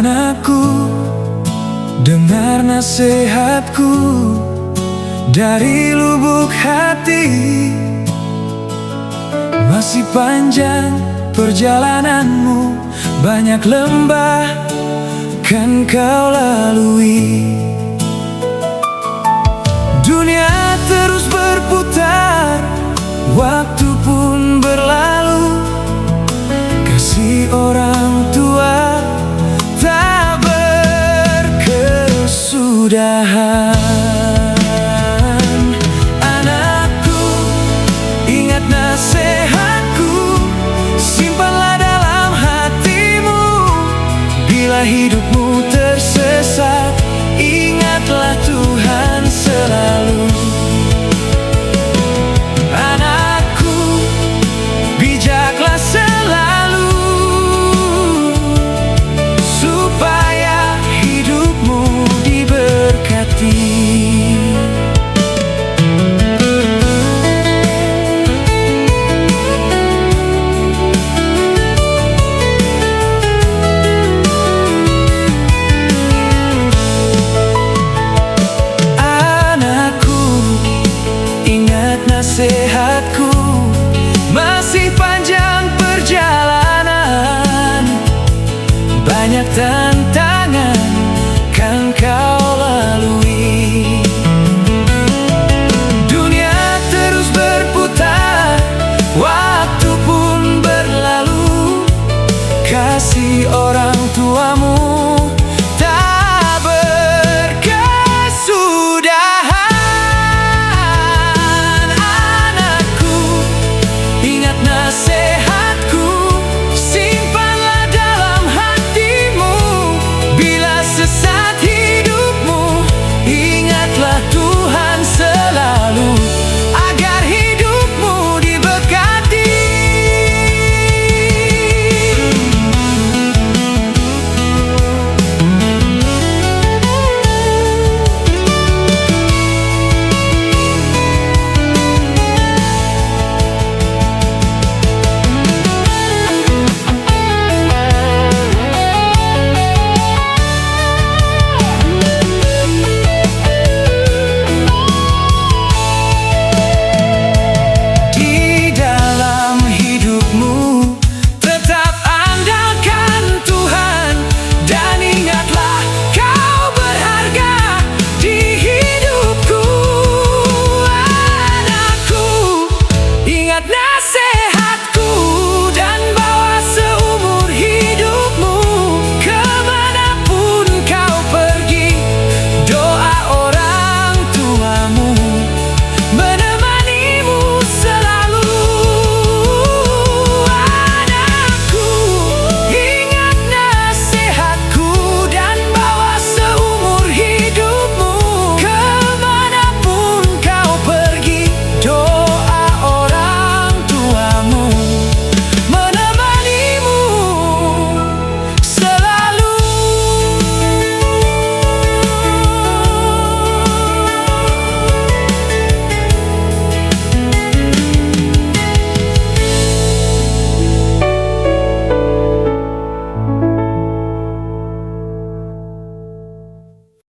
Anakku, dengar nasihatku dari lubuk hati. Masih panjang perjalananmu, banyak lembah kan kau lalui. Dunia terus berputar, waktu pun berlalu. Kasih orang tua tak berkesudahan. Anakku, ingat nasihatku, simpanlah dalam hatimu. Bila hidupmu tersesat, ingatlah Tuhan selalu. Anakku, bijaklah selalu, supaya hidupmu diberkati. Nasihatku, masih panjang perjalanan, banyak tantangan